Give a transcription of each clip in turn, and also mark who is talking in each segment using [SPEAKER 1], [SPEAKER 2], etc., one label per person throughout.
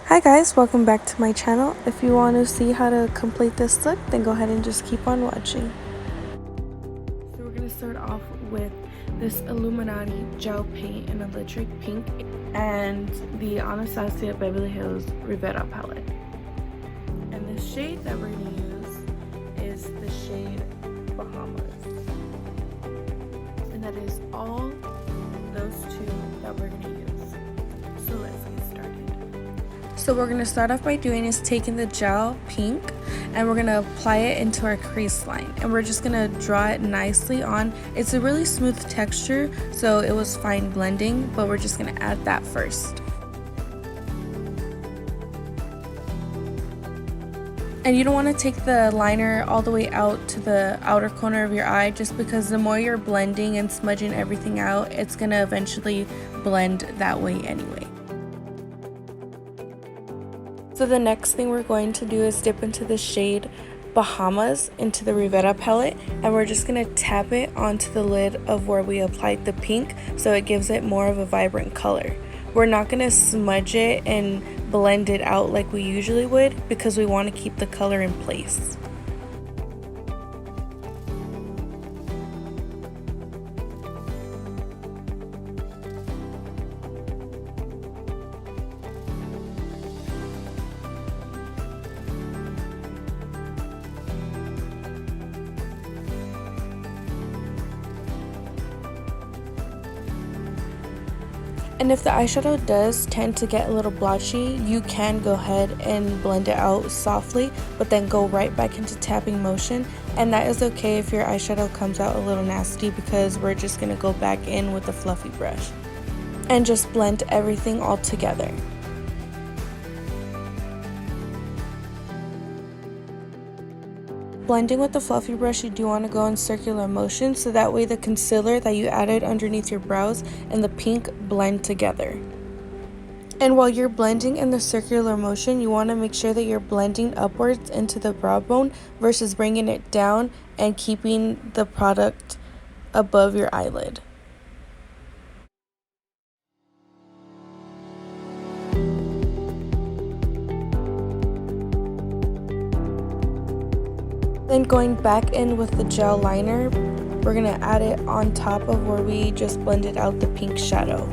[SPEAKER 1] Hi guys, welcome back to my channel. If you want to see how to complete this look, then go ahead and just keep on watching. So we're going to start off with this Illuminati gel paint in electric pink and the Anastasia Beverly Hills Rivera palette. And the shade that we're going to use is the shade Bahamas. And that is all those two that we're going to use. So let's get started. So what we're going to start off by doing is taking the gel pink and we're going to apply it into our crease line, and we're just going to draw it nicely on. It's a really smooth texture, so it was fine blending, but we're just going to add that first. And you don't want to take the liner all the way out to the outer corner of your eye, just because the more you're blending and smudging everything out, it's going to eventually blend that way anyway. So the next thing we're going to do is dip into the shade Bahamas into the Rivera palette, and we're just going to tap it onto the lid of where we applied the pink so it gives it more of a vibrant color. We're not going to smudge it and blend it out like we usually would because we want to keep the color in place. And if the eyeshadow does tend to get a little blotchy, you can go ahead and blend it out softly, but then go right back into tapping motion. And that is okay if your eyeshadow comes out a little nasty, because we're just going to go back in with a fluffy brush and just blend everything all together. Blending with the fluffy brush, you do want to go in circular motion so that way the concealer that you added underneath your brows and the pink blend together. And while you're blending in the circular motion, you want to make sure that you're blending upwards into the brow bone versus bringing it down and keeping the product above your eyelid. Then going back in with the gel liner, we're going to add it on top of where we just blended out the pink shadow.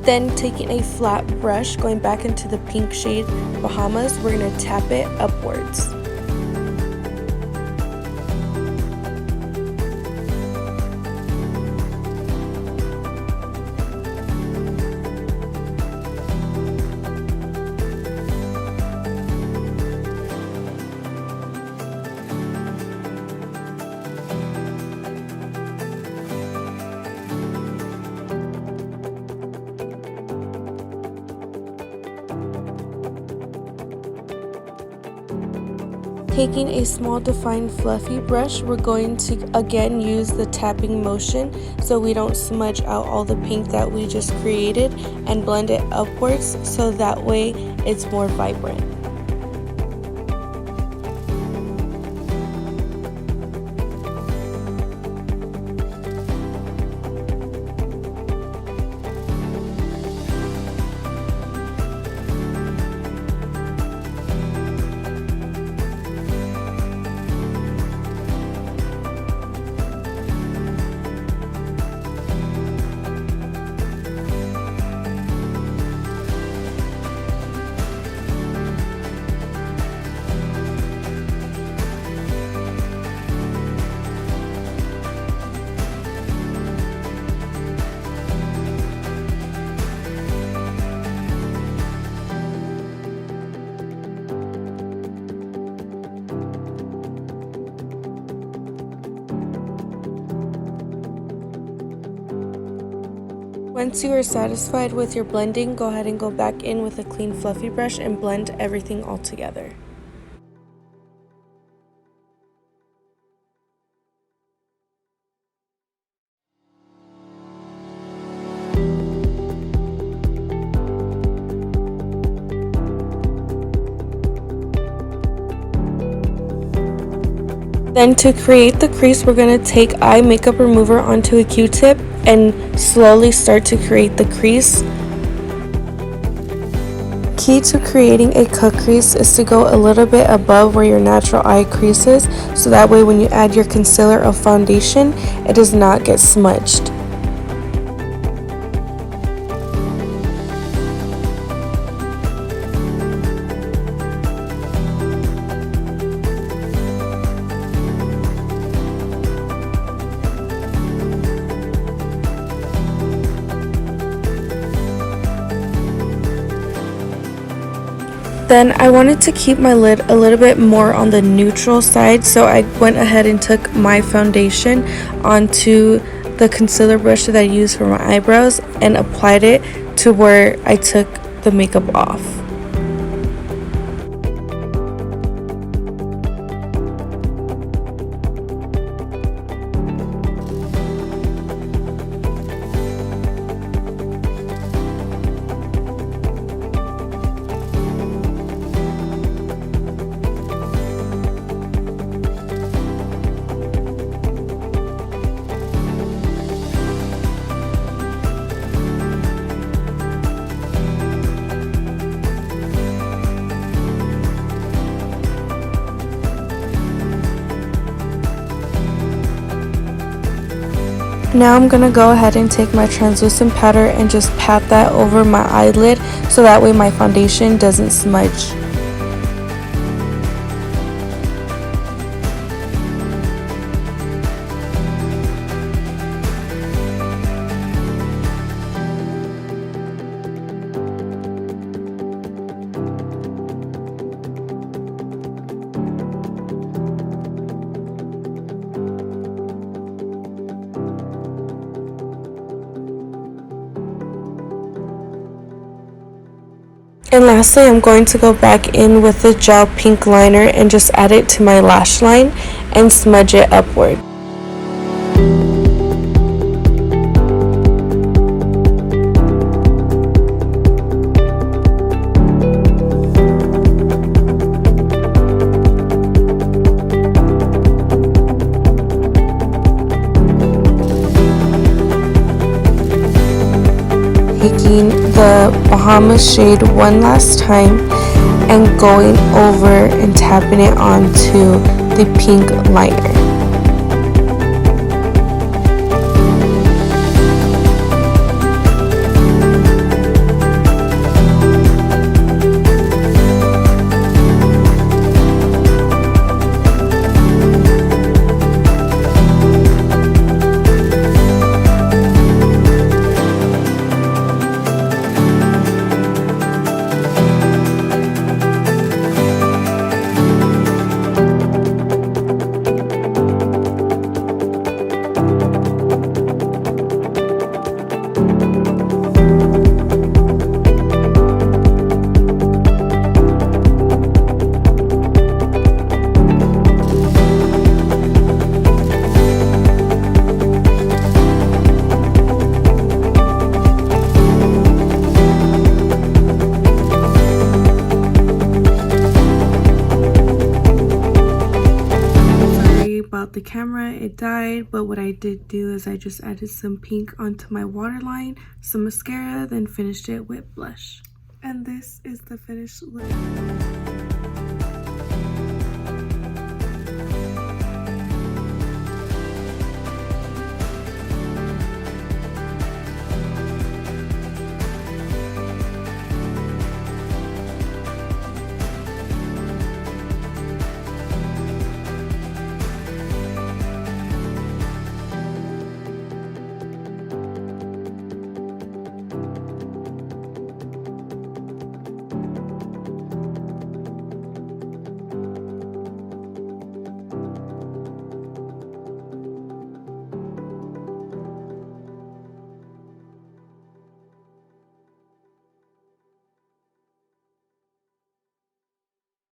[SPEAKER 1] Then taking a flat brush, going back into the pink shade Bahamas, we're going to tap it upwards. Taking a small defined fluffy brush, we're going to again use the tapping motion so we don't smudge out all the pink that we just created, and blend it upwards so that way it's more vibrant. Once you are satisfied with your blending, go ahead and go back in with a clean fluffy brush and blend everything all together. Then to create the crease, we're going to take eye makeup remover onto a Q-tip and slowly start to create the crease. Key to creating a cut crease is to go a little bit above where your natural eye crease is, so that way when you add your concealer or foundation, it does not get smudged. Then I wanted to keep my lid a little bit more on the neutral side, so I went ahead and took my foundation onto the concealer brush that I used for my eyebrows and applied it to where I took the makeup off. Now I'm going to go ahead and take my translucent powder and just pat that over my eyelid so that way my foundation doesn't smudge. And lastly, I'm going to go back in with the gel pink liner and just add it to my lash line and smudge it upward. Taking the Bahamas shade one last time and going over and tapping it onto the pink liner. About the camera, it died, but what I did do is I just added some pink onto my waterline, some mascara, then finished it with blush. And this is the finished look.